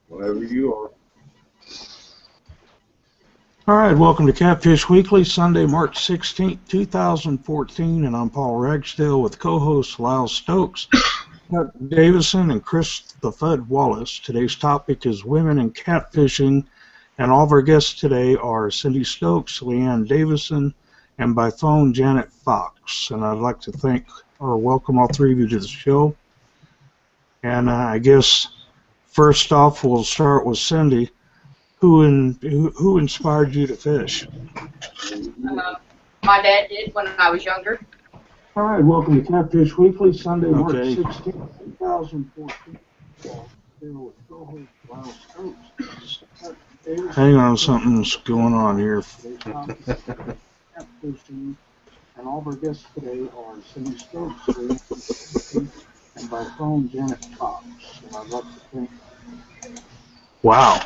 Whatever you are. All right, welcome to Catfish Weekly, Sunday, March 16th, 2014, and I'm Paul Ragsdale with co-hosts Lyle Stokes, Chuck Davison, and Chris the Fud Wallace. Today's topic is women and catfishing, and all of our guests today are Cindy Stokes, Leanne Davison, and by phone, Janet Fox. And I'd like to thank or welcome all three of you to the show. And I guess first off, we'll start with Cindy. Who inspired you to fish? My dad did when I was younger. All right, welcome to Catfish Weekly, Sunday, March 16th, 2014. Hang on, something's going on here. And all of our guests today are Cindy Stokes, and by phone, Janet Fox. And I'd like to thank. Wow.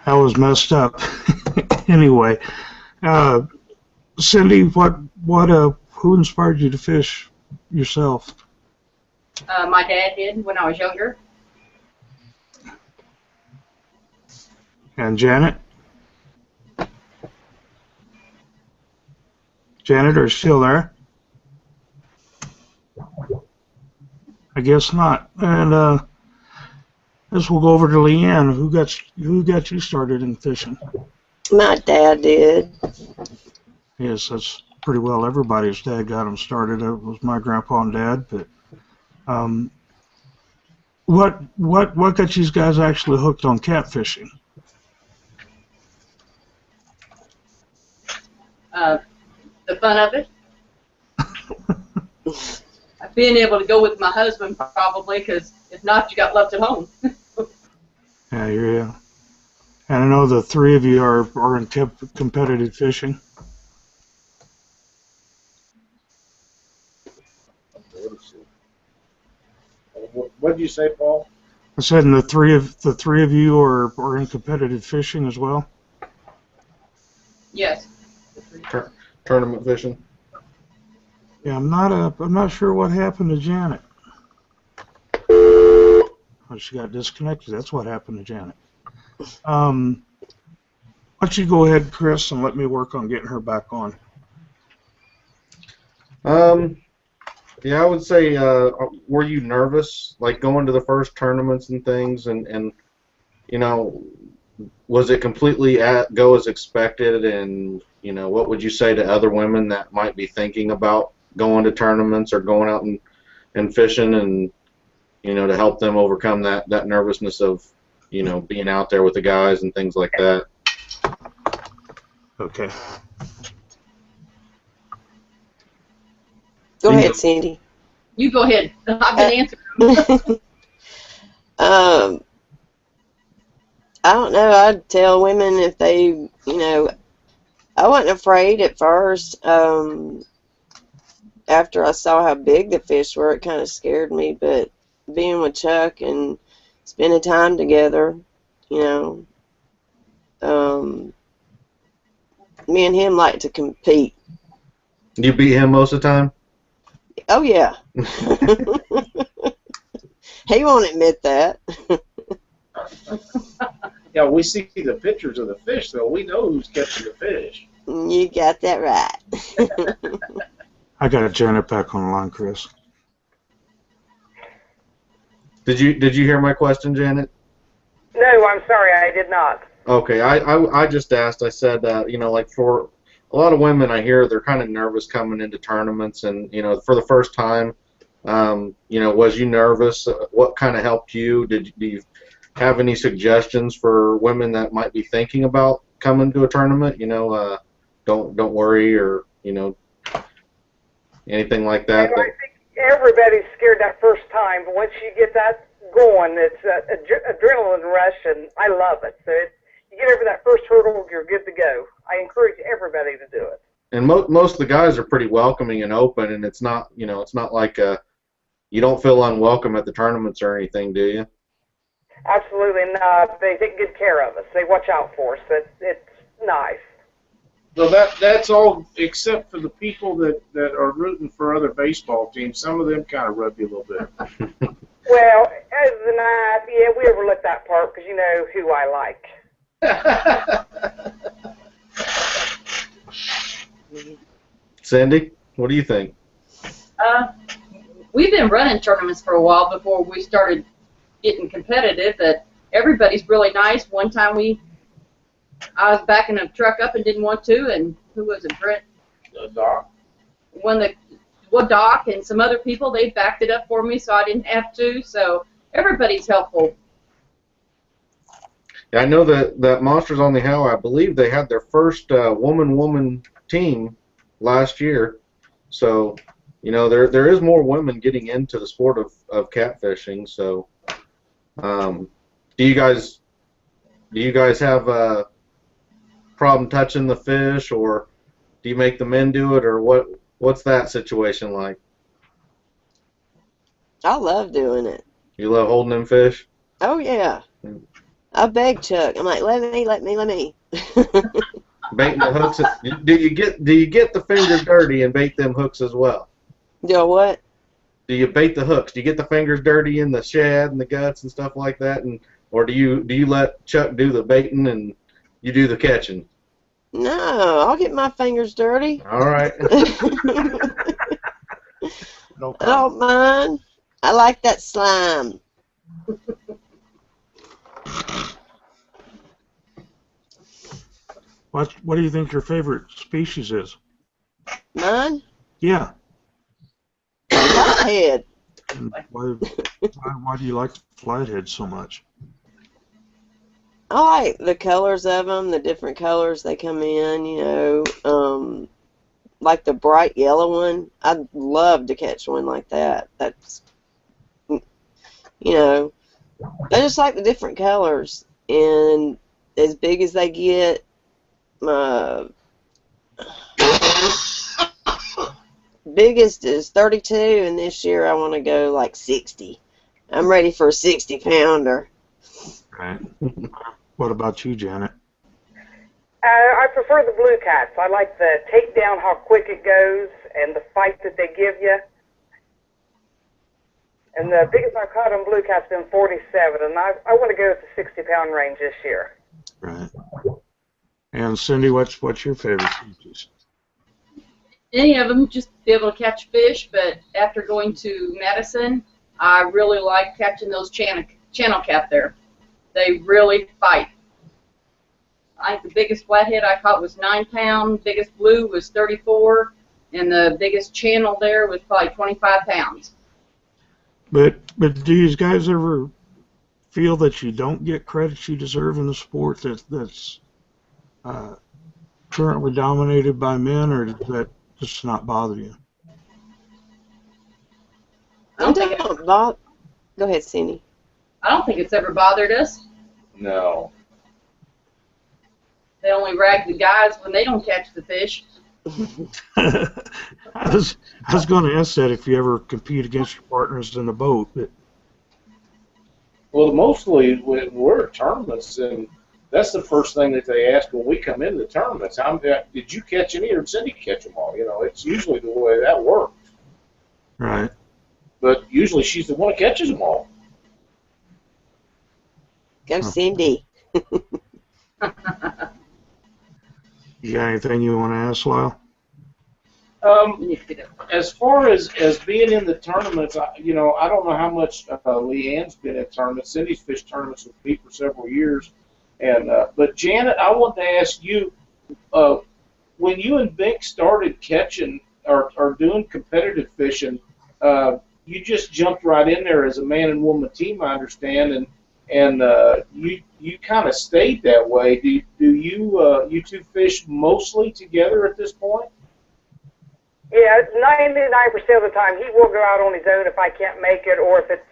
That was messed up. Anyway, Cindy, who inspired you to fish yourself? My dad did when I was younger. And Janet? Janet, are you still there? I guess not. And I guess we'll go over to Leanne. Who got you started in fishing? My dad did. Yes, that's pretty well everybody's dad got them started. It was my grandpa and dad. But what got you guys actually hooked on catfishing? The fun of it. Being able to go with my husband probably, because if not, you got left at home. Yeah. And I know the three of you are in competitive fishing. What did you say, Paul? I said, and the three of you are in competitive fishing as well. Yes. Tournament fishing. Yeah, I'm not sure what happened to Janet. Oh, she got disconnected. That's what happened to Janet. Why don't you go ahead, Chris, and let me work on getting her back on. Yeah, I would say, were you nervous, like going to the first tournaments and things, and you know, was it completely go as expected? And you know, what would you say to other women that might be thinking about going to tournaments or going out and fishing, and you know, to help them overcome that nervousness of, you know, being out there with the guys and things like that? Okay. Go ahead, Cindy. You go ahead. I've been answering. I don't know. I'd tell women if they, you know, I wasn't afraid at first. After I saw how big the fish were, it kind of scared me. But being with Chuck and spending time together, you know, me and him like to compete. You beat him most of the time? Oh, yeah. He won't admit that. Yeah, we see the pictures of the fish, though. We know who's catching the fish. You got that right. I got Janet back on the line, Chris. Did you hear my question, Janet? No, I'm sorry, I did not. Okay, I just asked. I said, you know, like for a lot of women, I hear they're kind of nervous coming into tournaments, and you know, for the first time, you know, was you nervous? What kind of helped you? Do you have any suggestions for women that might be thinking about coming to a tournament? You know, don't worry, or you know, anything like that. You know, I think everybody's scared that first time, but once you get that going, it's an adrenaline rush, and I love it. So you get over that first hurdle, you're good to go. I encourage everybody to do it. And most of the guys are pretty welcoming and open, and it's not, you know, it's not like you don't feel unwelcome at the tournaments or anything, do you? Absolutely not. They take good care of us. They watch out for us. It's nice. So that's all except for the people that are rooting for other baseball teams. Some of them kind of rub you a little bit. Well, as the night, yeah, we overlook that part because you know who I like. Cindy, what do you think? We've been running tournaments for a while before we started getting competitive, but everybody's really nice. One time I was backing a truck up and didn't want to, and who was it, Brent? Doc. Doc and some other people, they backed it up for me so I didn't have to, so everybody's helpful. Yeah, I know that Monsters on the Hell, I believe they had their first woman team last year. So, you know, there is more women getting into the sport of catfishing. So, do you guys have a problem touching the fish, or do you make the men do it, or what's that situation like? I love doing it. You love holding them fish? Oh yeah. I beg Chuck. I'm like, let me. Baiting the hooks. Do you get the fingers dirty and bait them hooks as well? Do what? Do you bait the hooks? Do you get the fingers dirty in the shad and the guts and stuff like that, or do you let Chuck do the baiting and you do the catching? No, I'll get my fingers dirty. All right. No I don't mind. I like that slime. What do you think your favorite species is? Mine? Yeah. Flathead. And why do you like flathead so much? I like the colors of them, the different colors they come in, you know. Like the bright yellow one. I'd love to catch one like that. That's, you know, I just like the different colors. And as big as they get, biggest is 32, and this year I want to go like 60. I'm ready for a 60-pounder. Right. What about you, Janet? I prefer the blue cats. I like the takedown, how quick it goes, and the fight that they give you. And the biggest I've caught on blue cat's been 47, and I want to go at the 60-pound range this year. Right. And Cindy, what's your favorite species? Any of them, just be able to catch fish, but after going to Madison, I really like catching those channel cat there. They really fight. I think the biggest flathead I caught was 9 pounds, biggest blue was 34, and the biggest channel there was probably 25 pounds. But do you guys ever feel that you don't get credit you deserve in the sport that's currently dominated by men, or does that just not bother you? Go ahead, Cindy. I don't think it's ever bothered us. No. They only rag the guys when they don't catch the fish. I was going to ask that if you ever compete against your partners in the boat. But Well, mostly when we're at tournaments, and that's the first thing that they ask when we come into the tournaments. Did you catch any, or did Cindy catch them all? You know, it's usually the way that works. right. But usually she's the one that catches them all. Go, Cindy. You got anything you want to ask, Lyle? As far as being in the tournaments, I don't know how much Leanne's been in tournaments. Cindy's fished tournaments with me for several years, and but Janet, I want to ask you, when you and Bink started catching or doing competitive fishing, you just jumped right in there as a man and woman team, I understand, and you kind of stayed that way. Do you two fish mostly together at this point? Yeah, 99% of the time he will go out on his own if I can't make it, or if it's,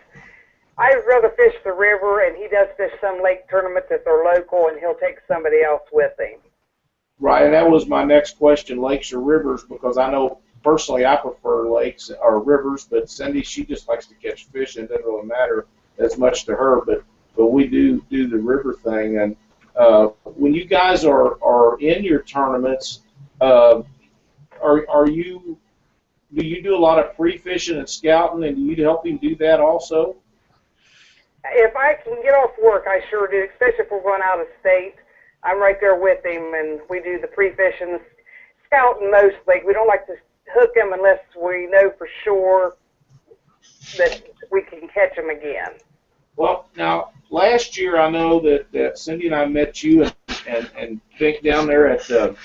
I'd rather fish the river, and he does fish some lake tournaments if they're local, and he'll take somebody else with him. Right, and that was my next question, lakes or rivers, because I know personally I prefer lakes or rivers, but Cindy, she just likes to catch fish, and it doesn't really matter as much to her, but we do the river thing. And when you guys are in your tournaments, do you do a lot of pre-fishing and scouting, and do you help him do that also? If I can get off work, I sure do, especially if we're going out of state. I'm right there with him, and we do the pre-fishing, scouting mostly. We don't like to hook them unless we know for sure that we can catch them again. Well, now, last year I know that Cindy and I met you and Vic down there at the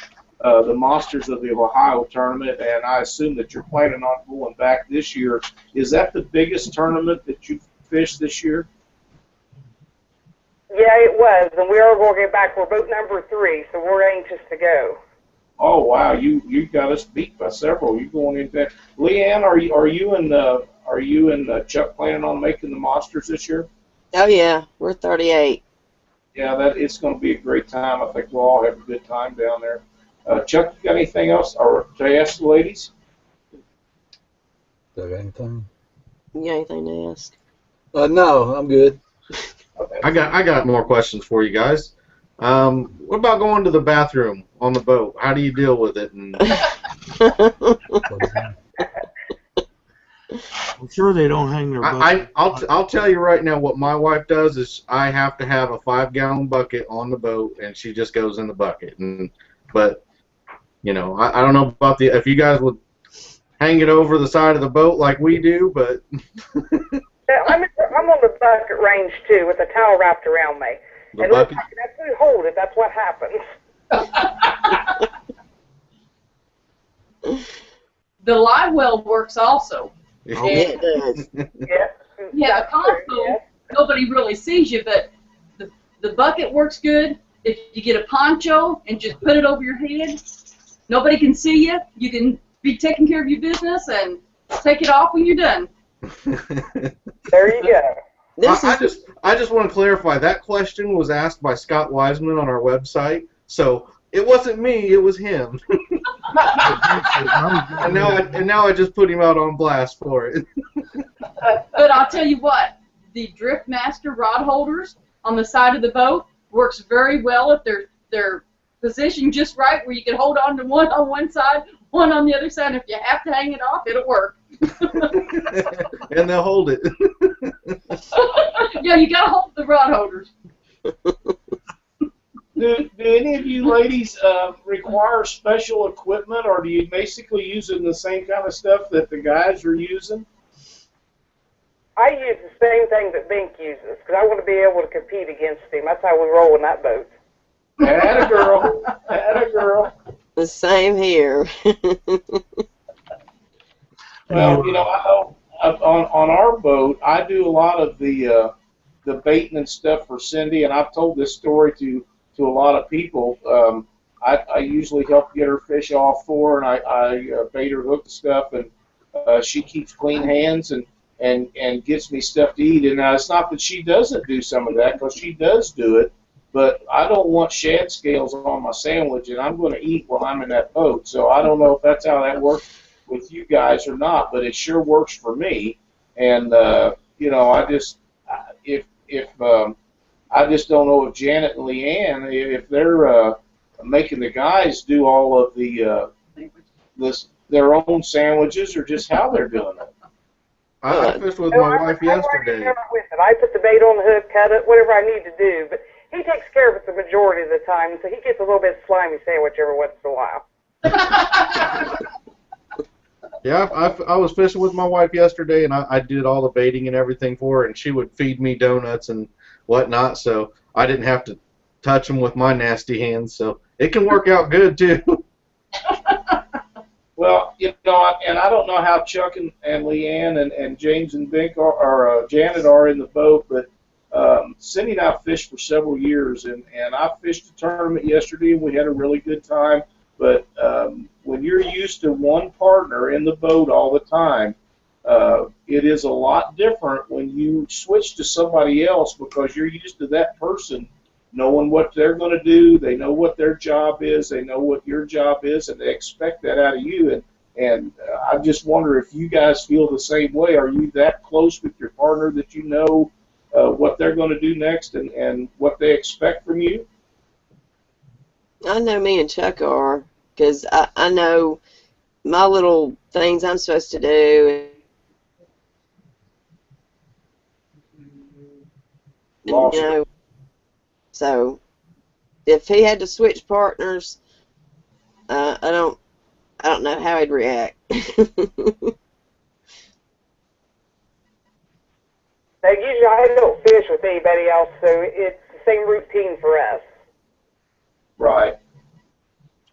Monsters of the Ohio tournament, and I assume that you're planning on going back this year. Is that the biggest tournament that you've fished this year? Yeah, it was, and we are going to get back. We're boat number 3, so we're anxious to go. Oh wow, you got us beat by several. You going in there? Leanne, are you and Chuck planning on making the Monsters this year? Oh yeah, we're 38. Yeah, that it's going to be a great time. I think we'll all have a good time down there. Chuck, you got anything else or to ask the ladies? Do I got anything? You got anything to ask? No, I'm good. Okay. I got more questions for you guys. What about going to the bathroom on the boat? How do you deal with it? And I'm sure they don't hang their bucket. I'll tell you right now what my wife does is I have to have a 5-gallon bucket on the boat, and she just goes in the bucket. But you know, I don't know about if you guys would hang it over the side of the boat like we do, but I'm on the bucket range too, with a towel wrapped around me. the And bucket. that's who hold it. That's what happens. The live well works also. Yeah, it does. Yeah. Yeah, a console, nobody really sees you, but the bucket works good. If you get a poncho and just put it over your head, nobody can see you. You can be taking care of your business and take it off when you're done. There you go. I just want to clarify that question was asked by Scott Wiseman on our website, so it wasn't me, it was him. and now I just put him out on blast for it. But I'll tell you what, the Driftmaster rod holders on the side of the boat works very well if they're positioned just right where you can hold on to one on one side, one on the other side. If you have to hang it off, it'll work. And they'll hold it. Yeah, you gotta hold the rod holders. Do any of you ladies require special equipment, or do you basically using the same kind of stuff that the guys are using? I use the same thing that Bink uses because I want to be able to compete against him. That's how we roll in that boat. Atta girl, atta girl. The same here. Well, you know, I know on our boat, I do a lot of the baiting and stuff for Cindy, and I've told this story to a lot of people. I usually help get her fish off for her, and I bait her, hook the stuff, and she keeps clean hands and gets me stuff to eat. And it's not that she doesn't do some of that, because she does do it, but I don't want shad scales on my sandwich, and I'm going to eat while I'm in that boat. So I don't know if that's how that works with you guys or not, but it sure works for me. And you know, I just I just don't know if Janet and Leanne, if they're making the guys do all of their own sandwiches, or just how they're doing it. I fished with my wife yesterday. I put the bait on the hook, cut it, whatever I need to do, but he takes care of it the majority of the time, so he gets a little bit slimy sandwich every once in a while. Yeah, I was fishing with my wife yesterday, and I did all the baiting and everything for her, and she would feed me donuts and whatnot, so I didn't have to touch them with my nasty hands, so it can work out good, too. Well, you know, and I don't know how Chuck and Leanne and James and Bink or Janet are in the boat, but Cindy and I fished for several years, and I fished a tournament yesterday, and we had a really good time. But when you're used to one partner in the boat all the time, it is a lot different when you switch to somebody else, because you're used to that person knowing what they're going to do. They know what their job is. They know what your job is, and they expect that out of you. And I just wonder if you guys feel the same way. Are you that close with your partner that you know what they're going to do next and what they expect from you? I know me and Chuck are, because I know my little things I'm supposed to do. Lost You you. know, so if he had to switch partners, I don't know how he'd react. Now, usually I don't fish with anybody else, so it's the same routine for us. Right.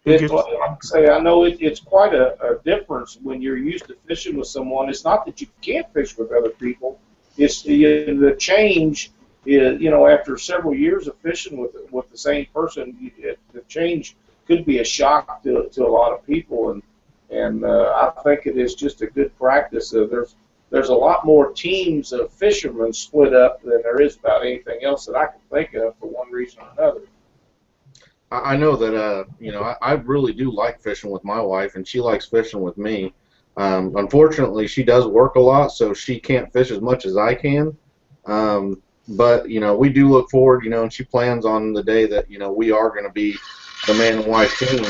Who It, gets, like I say, I know it's quite a difference when you're used to fishing with someone. It's not that you can't fish with other people. It's the change is, after several years of fishing with the same person, the change could be a shock to a lot of people, and I think it is just a good practice. There's a lot more teams of fishermen split up than there is about anything else that I can think of for one reason or another. I know that I really do like fishing with my wife, and she likes fishing with me. Unfortunately, she does work a lot, so she can't fish as much as I can. But we do look forward, and she plans on the day that we are going to be the man and wife team,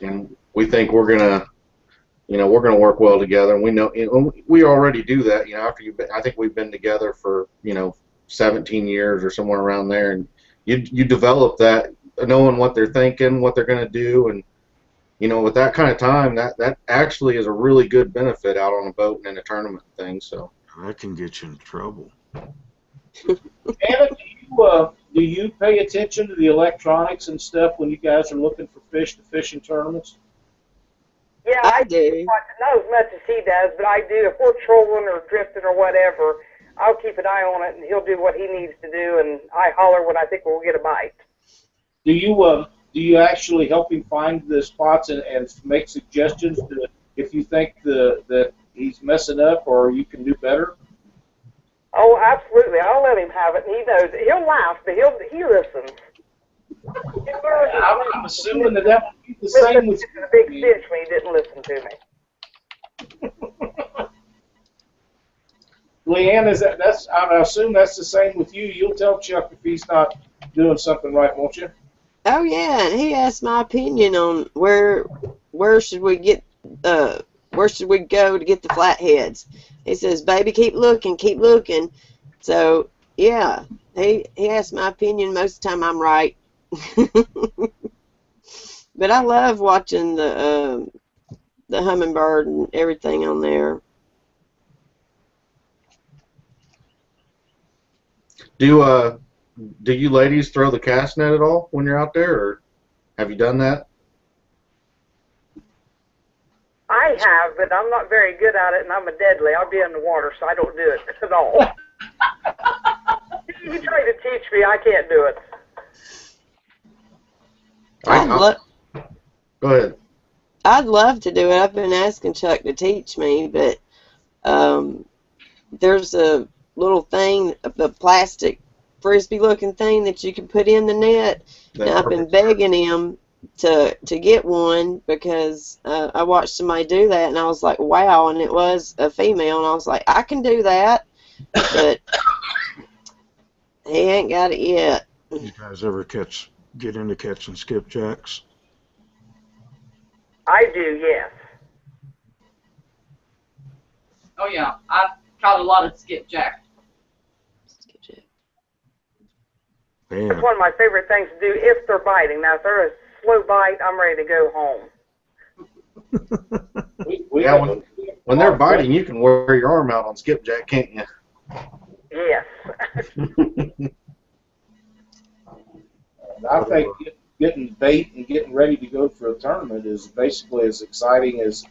and we think we're gonna work well together, and we know we already do that. I think we've been together for 17 years or somewhere around there, and you develop that knowing what they're thinking, what they're going to do, and with that kind of time, that actually is a really good benefit out on a boat and in a tournament thing. So that can get you in trouble. Anna, do you pay attention to the electronics and stuff when you guys are looking for fish to fish in tournaments? Yeah, I do. Not as much as he does, but I do. If we're trolling or drifting or whatever, I'll keep an eye on it, and he'll do what he needs to do, and I holler when I think we'll get a bite. Do you actually help him find the spots and make suggestions to if you think that he's messing up or you can do better? Oh, absolutely. I'll let him have it, and he knows it. He'll laugh, but he listens. I'm assuming that would be the same with the big fish when he didn't listen to me. Leanne, I assume that's the same with you. You'll tell Chuck if he's not doing something right, won't you? Oh yeah, and he asked my opinion on where should we get where should we go to get the flatheads. He says, "Baby, keep looking, keep looking." So yeah, he asked my opinion. Most of the time, I'm right. But I love watching the hummingbird and everything on there. Do you ladies throw the cast net at all when you're out there, or have you done that? I have, but I'm not very good at it, and I'm a deadly. I'll be in the water, so I don't do it at all. You try to teach me, I can't do it. Go ahead. I'd love to do it. I've been asking Chuck to teach me, but there's a little thing, the plastic frisbee-looking thing that you can put in the net. And I've been begging him to get one because I watched somebody do that, and I was like, wow, and it was a female, and I was like, I can do that, but he ain't got it yet. You guys ever get into catching skipjacks? I do, yes. Oh yeah, I've caught a lot of skipjack. Man. It's one of my favorite things to do if they're biting. Now, if they're a slow bite, I'm ready to go home. When they're biting, you can wear your arm out on skipjack, can't you? Yes. I think getting bait and getting ready to go for a tournament is basically as exciting as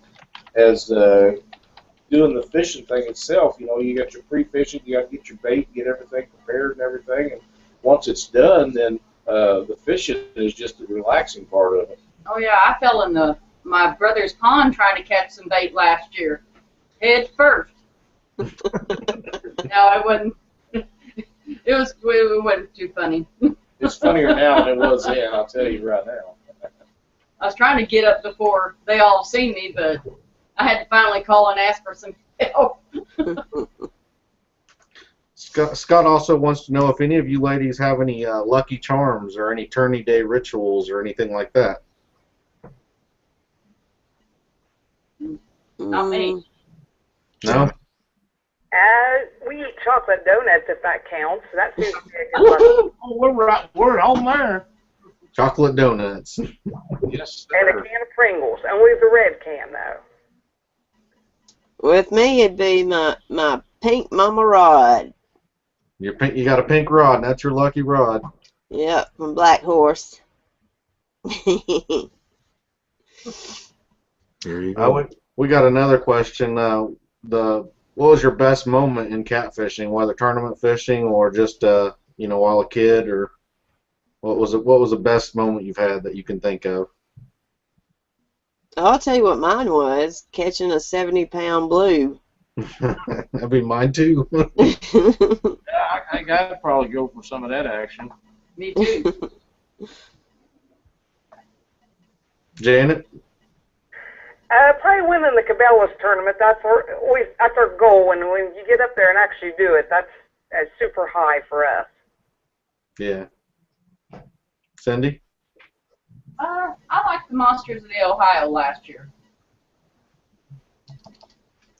doing the fishing thing itself. You got your pre-fishing, you got to get your bait, get everything prepared and everything, and once it's done, then the fishing is just the relaxing part of it. Oh yeah, I fell in my brother's pond trying to catch some bait last year, head first. No, it wasn't. It wasn't too funny. It's funnier now than it was then, I'll tell you right now. I was trying to get up before they all seen me, but I had to finally call and ask for some help. Scott also wants to know if any of you ladies have any lucky charms or any tourney day rituals or anything like that. Not me. No? we eat chocolate donuts if that counts. That seems to be a good one. Oh, we're on there. Chocolate donuts. Yes, And a sir. can of Pringles. Only the red can, though. With me, it'd be my pink Mama Rod. You got a pink rod, and that's your lucky rod. Yep, from Black Horse. There you go. We got another question. What was your best moment in catfishing, whether tournament fishing or just while a kid, or what was the best moment you've had that you can think of? I'll tell you what mine was, catching a 70-pound blue. That'd be mine too. Yeah, I think I'd probably go for some of that action. Me too. Janet? Probably winning the Cabela's tournament. That's our goal. And when you get up there and actually do it, that's super high for us. Yeah. Cindy? I liked the Monsters of the Ohio last year.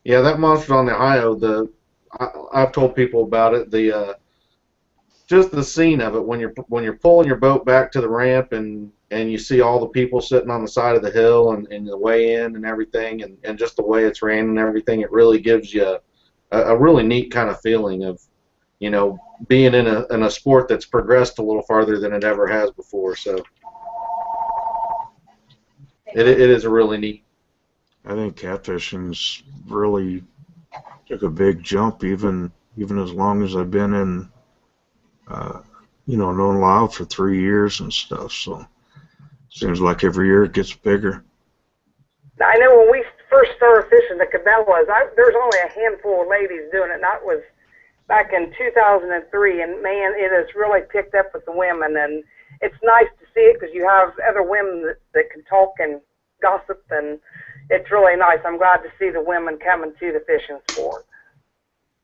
Yeah, that Monsters on the Ohio, I've told people about it. Just the scene of it when you're pulling your boat back to the ramp and you see all the people sitting on the side of the hill and the way in and everything and just the way it's ran and everything, it really gives you a really neat kind of feeling of, being in a sport that's progressed a little farther than it ever has before. So it is a really neat. I think catfishing's really took a big jump, even as long as I've been in, known loud for 3 years and stuff. So seems like every year it gets bigger. I know when we first started fishing the Cabela's, there's only a handful of ladies doing it, and that was back in 2003. And man, it has really picked up with the women, and it's nice to see it because you have other women that can talk and gossip, and it's really nice. I'm glad to see the women coming to the fishing sport.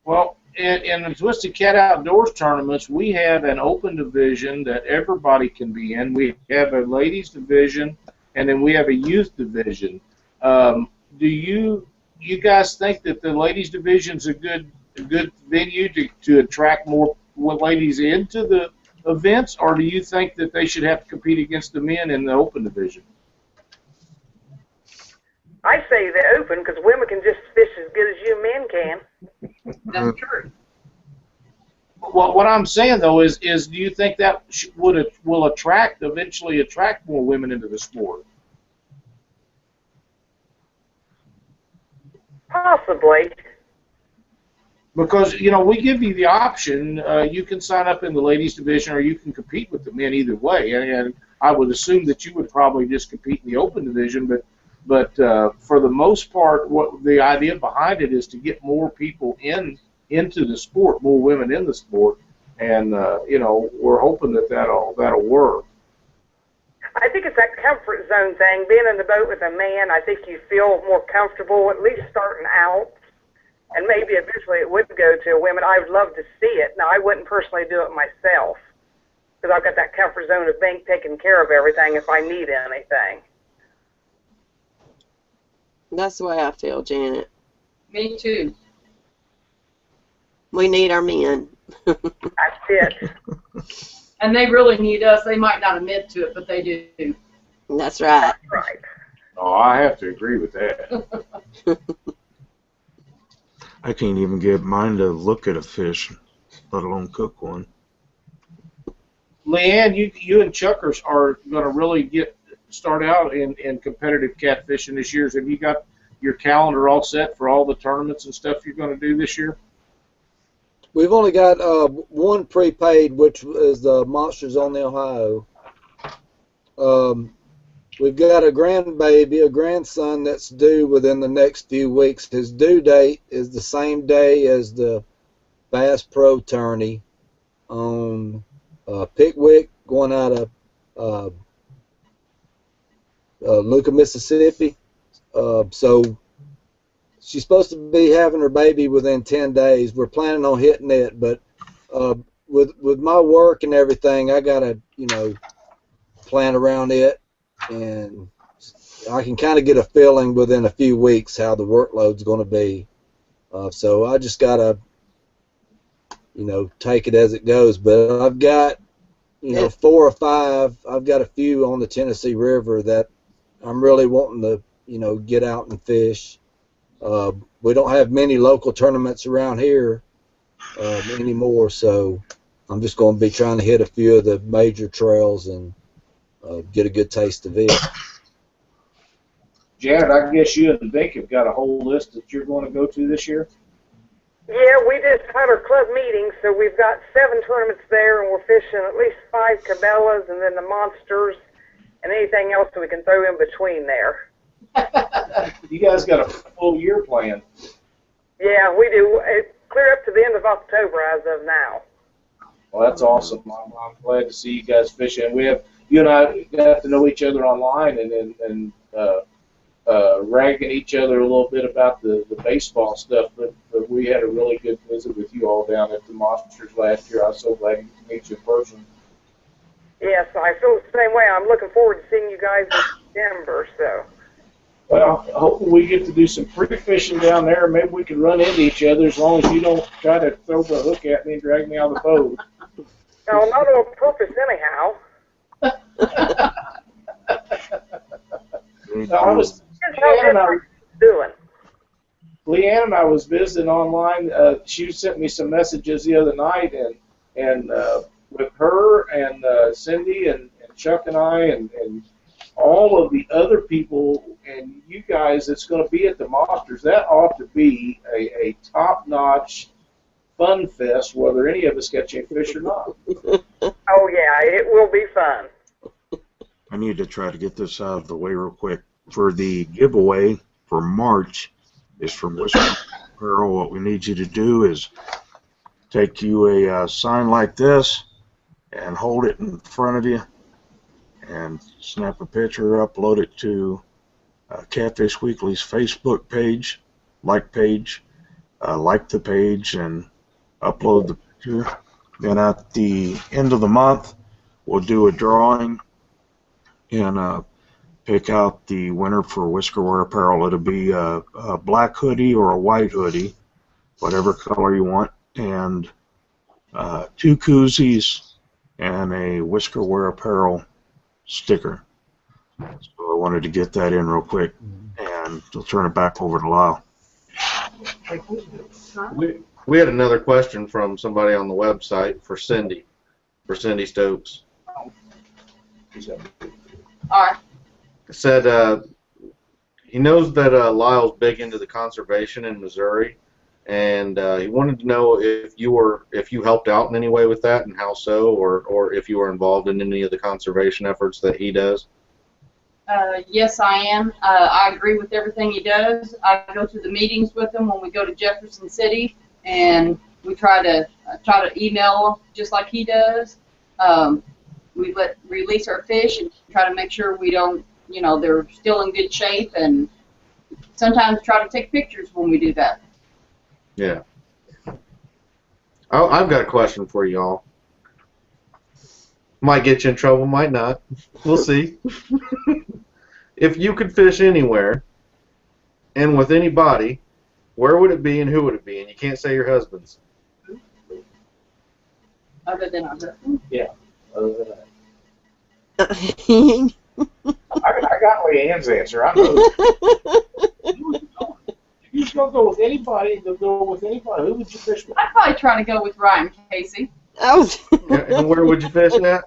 Well, in the Twisted Cat Outdoors tournaments, we have an open division that everybody can be in. We have a ladies division, and then we have a youth division. Do you guys think that the ladies division is a good venue to attract more ladies into the events, or do you think that they should have to compete against the men in the open division? I say the open because women can just fish as good as you men can. That's true. Well, what I'm saying though is do you think that will eventually attract more women into the sport? Possibly. Because we give you the option. You can sign up in the ladies division, or you can compete with the men either way. And I would assume that you would probably just compete in the open division, but for the most part, what the idea behind it is to get more people into the sport, more women in the sport, and we're hoping that'll work. I think it's that comfort zone thing. Being in the boat with a man, I think you feel more comfortable, at least starting out, and maybe eventually it would go to women. I would love to see it. Now, I wouldn't personally do it myself because I've got that comfort zone of being taken care of everything if I need anything. That's the way I feel, Janet. Me too. We need our men. That's it. And they really need us. They might not admit to it, but they do. That's right. That's right. Oh, I have to agree with that. I can't even get mine to look at a fish, let alone cook one. Leanne, you and Chuck are going to really start out in competitive catfishing this year. Have you got your calendar all set for all the tournaments and stuff you're going to do this year? We've only got one prepaid, which is the Monsters on the Ohio. We've got a grandson that's due within the next few weeks. His due date is the same day as the Bass Pro Tourney on Pickwick, going out of Luca, Mississippi. So she's supposed to be having her baby within 10 days. We're planning on hitting it, but with my work and everything, I gotta plan around it, and I can kind of get a feeling within a few weeks how the workload's going to be. So I just gotta take it as it goes. But I've got, 4 or 5. I've got a few on the Tennessee River that I'm really wanting to, get out and fish. We don't have many local tournaments around here anymore, so I'm just going to be trying to hit a few of the major trails and get a good taste of it. Janet, I guess you and Vic have got a whole list that you're going to go to this year? Yeah, we just had our club meeting, so we've got 7 tournaments there, and we're fishing at least 5 Cabela's and then the monsters and anything else that we can throw in between there. You guys got a full year planned. Yeah, we do. It's clear up to the end of October as of now. Well, that's awesome. I'm glad to see you guys fishing. You and I got to know each other online and ragging each other a little bit about the baseball stuff, but we had a really good visit with you all down at the Monsters last year. I was so glad to meet you in person. Yes, I feel the same way. I'm looking forward to seeing you guys in Denver. So. Well, hopefully we get to do some pre-fishing down there. Maybe we can run into each other as long as you don't try to throw the hook at me and drag me out of the boat. No, not on purpose anyhow. Leanne and I was visiting online. She sent me some messages the other night, and with her and Cindy and Chuck and I and all of the other people and you guys that's going to be at the Monsters, that ought to be a top-notch fun fest, whether any of us catch any fish or not. Oh, yeah, it will be fun. I need to try to get this out of the way real quick. For the giveaway for March is from Whisker Apparel. What we need you to do is take you a sign like this and hold it in front of you and snap a picture, upload it to Catfish Weekly's Facebook page, like the page, and upload the picture. Then at the end of the month, we'll do a drawing and pick out the winner for Whiskerware Apparel. It'll be a black hoodie or a white hoodie, whatever color you want, and 2 koozies and a Whiskerware Apparel sticker. So I wanted to get that in real quick, and I'll turn it back over to Lyle. We had another question from somebody on the website for Cindy Stokes. All right. Said he knows that Lyle's big into the conservation in Missouri, and he wanted to know if you helped out in any way with that, and how so, or if you were involved in any of the conservation efforts that he does. Yes, I am. I agree with everything he does. I go to the meetings with him when we go to Jefferson City, and we try to email just like he does. We release our fish and try to make sure we don't, they're still in good shape, and sometimes try to take pictures when we do that. Yeah. I've got a question for y'all. Might get you in trouble, might not. We'll see. If you could fish anywhere and with anybody, where would it be and who would it be? And you can't say your husband's. Other than our husband? Yeah, other than that. I got Leanne's answer. I know. If you're going to go with anybody, who would you fish with? I'd probably try to go with Ryan Casey. And where would you fish at?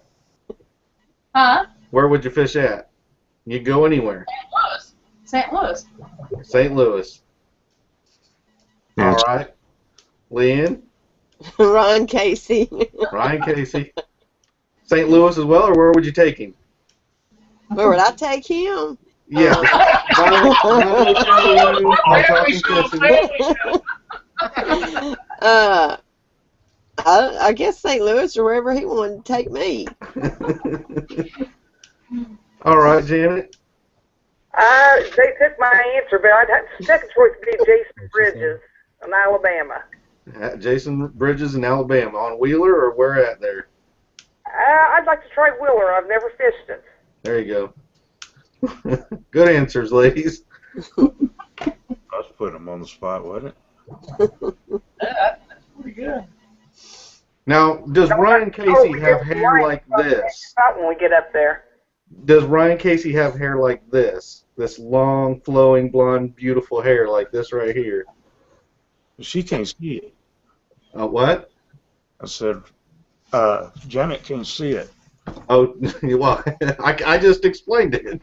Huh? Where would you fish at? You go anywhere. St. Louis. St. Louis. Yeah. All right. Leanne? Ryan Casey. Ryan Casey. St. Louis as well, or where would you take him? Where would I take him? Yeah. I guess St. Louis or wherever he wanted to take me. All right, Janet. They took my answer, but I'd have second choice would be Jason Bridges in Alabama. Jason Bridges in Alabama. On Wheeler or where at there? I'd like to try Wheeler. I've never fished it. There you go. Good answers, ladies. I was putting him on the spot, wasn't it? That's pretty good. Now, does Ryan Casey have hair like this? When we get up there. Does Ryan Casey have hair like this? This long, flowing, blonde, beautiful hair like this right here? She can't see it. What? I said, Janet can't see it. Oh, well, I just explained it.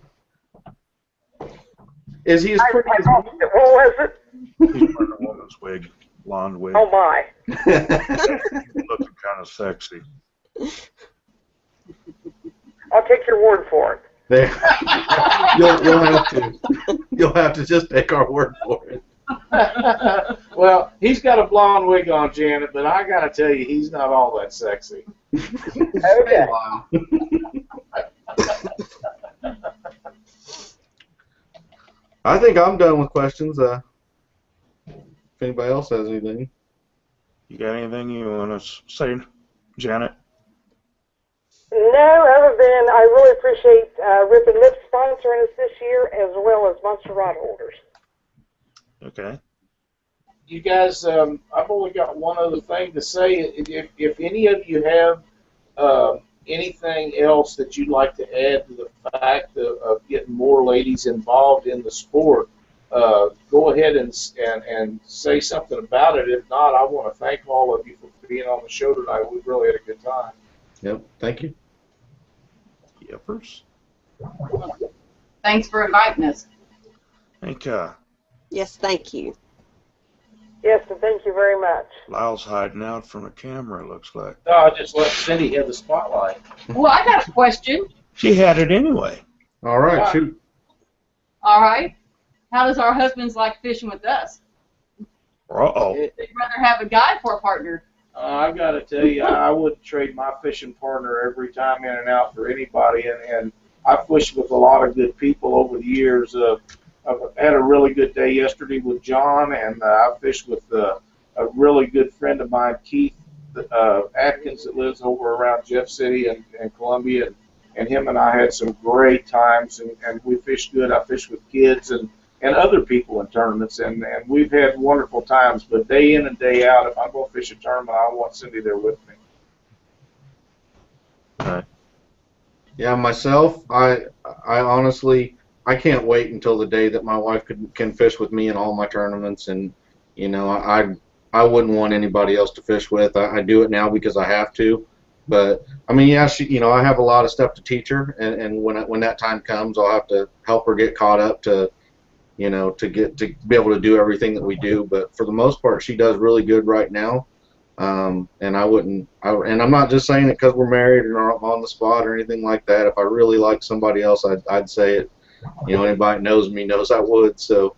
Is he as pretty as me? What was it? He's wearing a woman's wig, blonde wig. Oh, my. Looking kind of sexy. I'll take your word for it. There. You'll have to just take our word for it. Well, he's got a blonde wig on, Janet, but I gotta tell you, he's not all that sexy. Okay. Wow. I think I'm done with questions. If anybody else has anything. You got anything you want to say, Janet? No, other than I really appreciate Rip and Lip sponsoring us this year, as well as Monster Rod Holders. Okay. You guys, I've only got one other thing to say. If any of you have anything else that you'd like to add to the fact of getting more ladies involved in the sport, go ahead and say something about it. If not, I want to thank all of you for being on the show tonight. We really had a good time. Yep. Thank you. Yippers. Thanks for inviting us. I think Yes, thank you. Yes, and thank you very much. Lyle's hiding out from the camera, it looks like. No, I just let Cindy have the spotlight. Well, I got a question. She had it anyway. All right, shoot. All right. How does our husbands like fishing with us? Uh-oh. They'd rather have a guy for a partner. I got to tell you, I wouldn't trade my fishing partner every time in and out for anybody. And I've fished with a lot of good people over the years. I've had a really good day yesterday with John, and I fished with a really good friend of mine, Keith Atkins, that lives over around Jeff City and Columbia. And him and I had some great times, and we fished good. I fished with kids and other people in tournaments, and we've had wonderful times. But day in and day out, if I'm going to fish a tournament, I want Cindy there with me. All right. Yeah, myself, I honestly, I can't wait until the day that my wife can fish with me in all my tournaments, and you know, I wouldn't want anybody else to fish with. I do it now because I have to, but I mean, yeah, she, you know, I have a lot of stuff to teach her, and when that time comes, I'll have to help her get caught up to, you know, to be able to do everything that we do. But for the most part, she does really good right now. And and I'm not just saying it because we're married and are on the spot or anything like that. If I really like somebody else, I'd say it. You know, anybody that knows me knows I would. So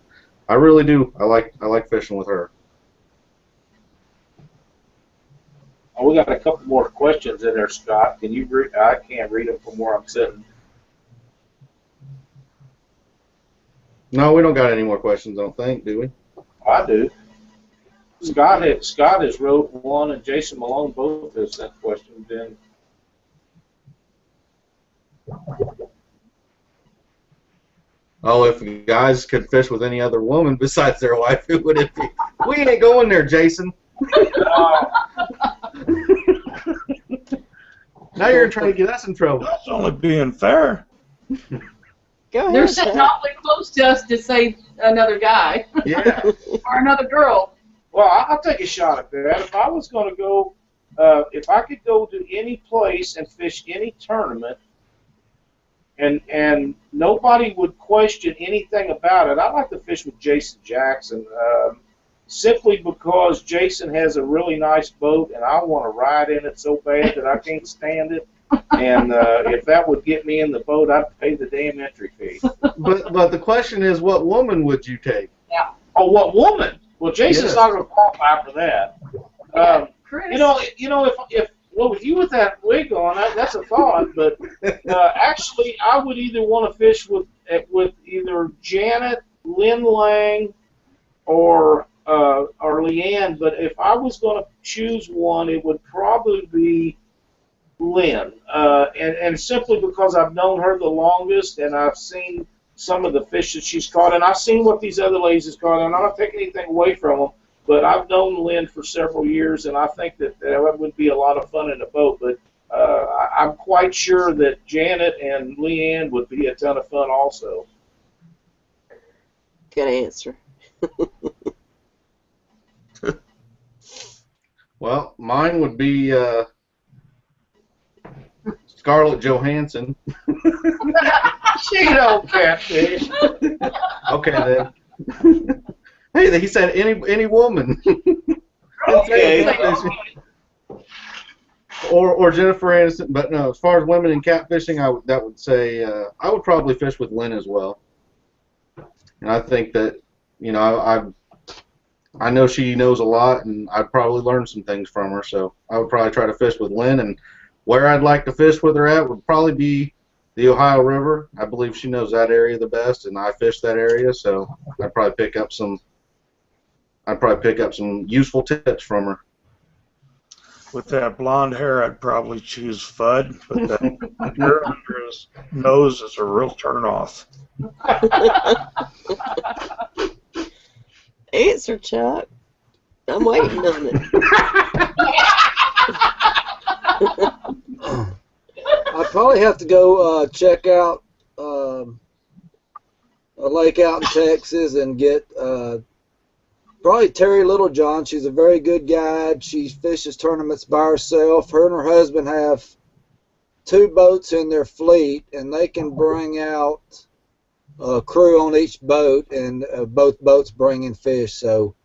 I really do. I like fishing with her. Oh, we got a couple more questions in there, Scott. Can you read? I can't read them from where I'm sitting. No, we don't got any more questions, I don't think, do we? I do. Scott has wrote one, and Jason Malone both have sent questions in. Oh, if guys could fish with any other woman besides their wife, who would it be? We ain't going there, Jason. Now you're trying to get us in trouble. That's only being fair. Go ahead. They're sitting awfully close to us to say another guy. Yeah. Or another girl. Well, I'll take a shot at that. If I was going to go, if I could go to any place and fish any tournament, and nobody would question anything about it, I'd like to fish with Jason Jackson, simply because Jason has a really nice boat, and I want to ride in it so bad that I can't stand it. And if that would get me in the boat, I'd pay the damn entry fee. But the question is, what woman would you take? Yeah. Oh, what woman? Well, Jason's Yes. not going to qualify for that. Chris. You know, if well, with you with that wig on, that's a thought. But actually, I would either want to fish with either Janet, Lynn Lang, or Leanne. But if I was going to choose one, it would probably be Lynn, and simply because I've known her the longest, and I've seen some of the fish that she's caught, and I've seen what these other ladies have caught, and I'm not taking anything away from them, But I've known Lynn for several years, and I think that that would be a lot of fun in a boat. But I'm quite sure that Janet and Leanne would be a ton of fun also. Good answer. Well, mine would be Scarlett Johansson. She don't catfish. Okay then. Hey, he said any woman. Okay. Or Jennifer Aniston, but no. As far as women in catfishing, that would say I would probably fish with Lynn as well. And I think that I know she knows a lot, and I'd probably learn some things from her. So I would probably try to fish with Lynn, and where I'd like to fish with her at would probably be the Ohio River. I believe she knows that area the best, and I fish that area, so I'd probably pick up some useful tips from her. With that blonde hair, I'd probably choose Fudd, but the hair under his nose is a real turnoff. Answer, Chuck. I'm waiting on it. I'd probably have to go check out a lake out in Texas and get probably Terry Littlejohn. She's a very good guide. She fishes tournaments by herself. Her and her husband have 2 boats in their fleet, and they can bring out a crew on each boat, and both boats bring in fish. So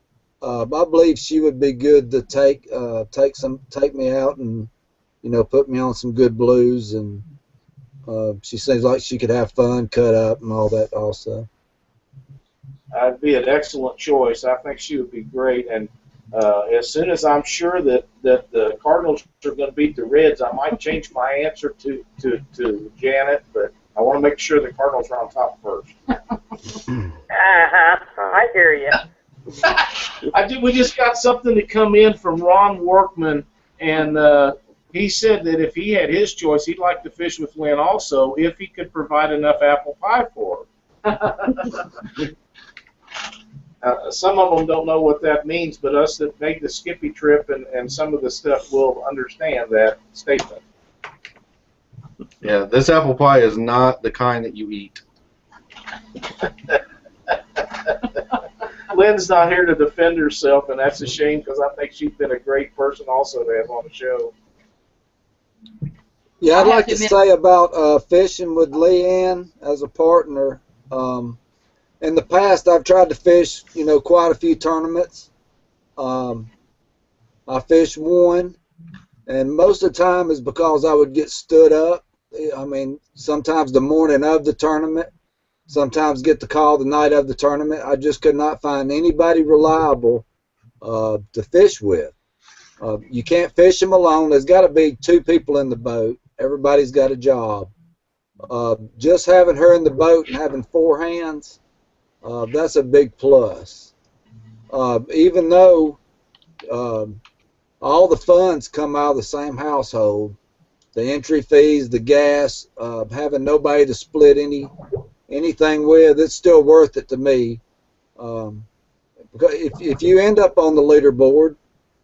I believe she would be good to take me out and put me on some good blues, and she seems like she could have fun, cut up, and all that also. That'd be an excellent choice. I think she would be great. And as soon as I'm sure that the Cardinals are going to beat the Reds, I might change my answer to Janet, but I want to make sure the Cardinals are on top first. I hear you. We just got something to come in from Ron Workman, and he said that if he had his choice, he'd like to fish with Lynn also if he could provide enough apple pie for her. Some of them don't know what that means, but us that made the Skippy trip and some of the stuff will understand that statement. Yeah, this apple pie is not the kind that you eat. Lynn's not here to defend herself, and that's a shame because I think she's been a great person also to have on the show. Yeah, I'd like to say about fishing with Leanne as a partner. In the past, I've tried to fish, quite a few tournaments. I fished one, and most of the time is because I would get stood up. I mean, sometimes the morning of the tournament, sometimes get the call the night of the tournament. I just could not find anybody reliable to fish with. You can't fish them alone. There's got to be 2 people in the boat. Everybody's got a job. Just having her in the boat and having 4 hands, that's a big plus. Even though all the funds come out of the same household, the entry fees, the gas, having nobody to split anything with, it's still worth it to me. Because if you end up on the leaderboard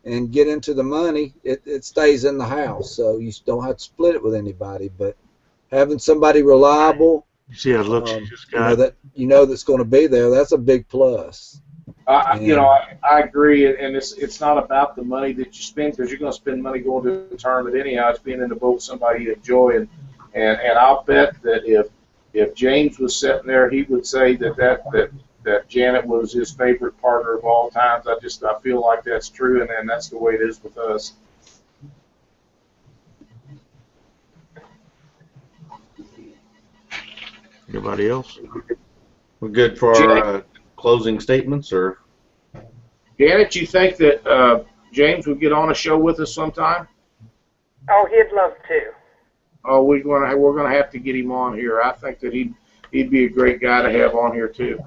and get into the money, it stays in the house, so you don't have to split it with anybody. But having somebody reliable, See how it looks you just got. That's going to be there, that's a big plus. I agree, and it's not about the money that you spend, because you're going to spend money going to the tournament anyhow. It's being in the boat with somebody you enjoy, and I'll bet that if James was sitting there, he would say that Janet was his favorite partner of all times. I feel like that's true, and that's the way it is with us. Anybody else? We're good for our closing statements, or? Janet, you think that James would get on a show with us sometime? Oh, he'd love to. Oh, we're gonna have to get him on here. I think that he'd be a great guy to have on here too.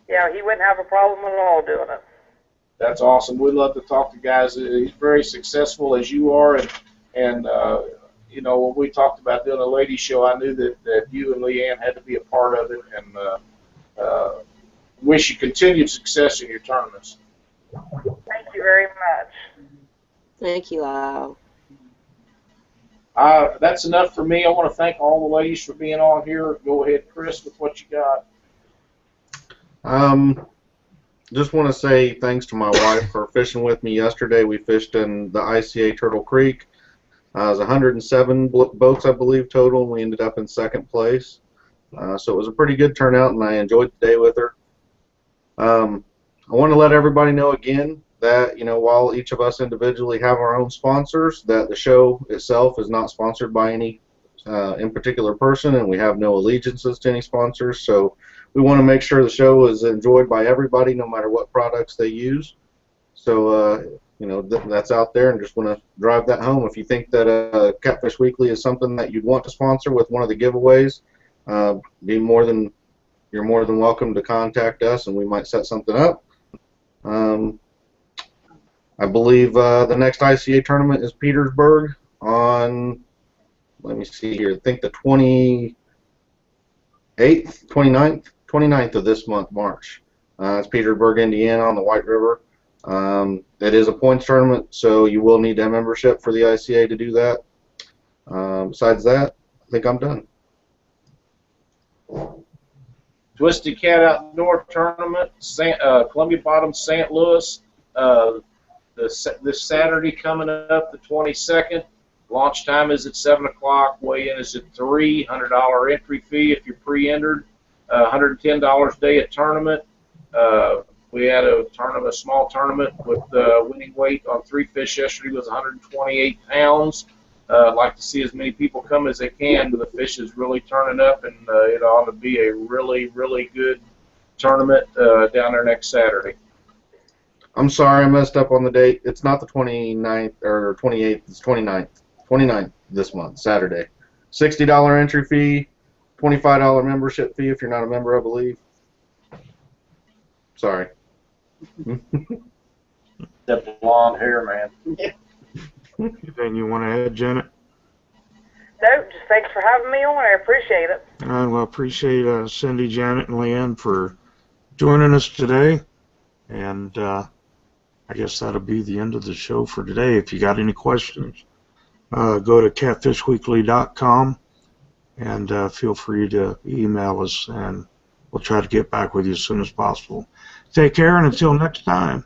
Yeah, he wouldn't have a problem at all doing it. That's awesome. We'd love to talk to guys. He's very successful as you are, and when we talked about doing a ladies show, I knew that you and Leanne had to be a part of it, and wish you continued success in your tournaments. Thank you very much. Thank you, Lyle. That's enough for me. I want to thank all the ladies for being on here. Go ahead, Chris, with what you got. Just want to say thanks to my wife for fishing with me yesterday. We fished in the ICA Turtle Creek. It was 107 boats, I believe, total, and we ended up in second place. So it was a pretty good turnout, and I enjoyed the day with her. I want to let everybody know again that, while each of us individually have our own sponsors, that the show itself is not sponsored by any in particular person, and we have no allegiances to any sponsors. So we want to make sure the show is enjoyed by everybody, no matter what products they use. So, that's out there, and just want to drive that home. If you think that Catfish Weekly is something that you'd want to sponsor with one of the giveaways, you're more than welcome to contact us, and we might set something up. I believe the next ICA tournament is Petersburg on, let me see here, I think the 29th of this month, March. It's Petersburg, Indiana on the White River. It is a points tournament, so you will need a membership for the ICA to do that. Besides that, I think I'm done. Twisted Cat Outdoor Tournament, Columbia Bottom, St. Louis. This Saturday coming up, the 22nd. Launch time is at 7 o'clock. Weigh-in is at $3. $100 entry fee if you're pre-entered. $110 day at tournament. We had a small tournament with winning weight on 3 fish yesterday was 128 pounds. I'd like to see as many people come as they can, but the fish is really turning up, and it ought to be a really, really good tournament down there next Saturday. I'm sorry, I messed up on the date. It's not the 29th or 28th. It's 29th. 29th this month, Saturday. $60 entry fee, $25 membership fee if you're not a member, I believe. Sorry. That blonde hair, man. Anything you want to add, Janet? No, just thanks for having me on. I appreciate it. Well, appreciate Cindy, Janet, and Leanne for joining us today. And I guess that'll be the end of the show for today. If you got any questions, go to catfishweekly.com and feel free to email us, and we'll try to get back with you as soon as possible. Take care, and until next time.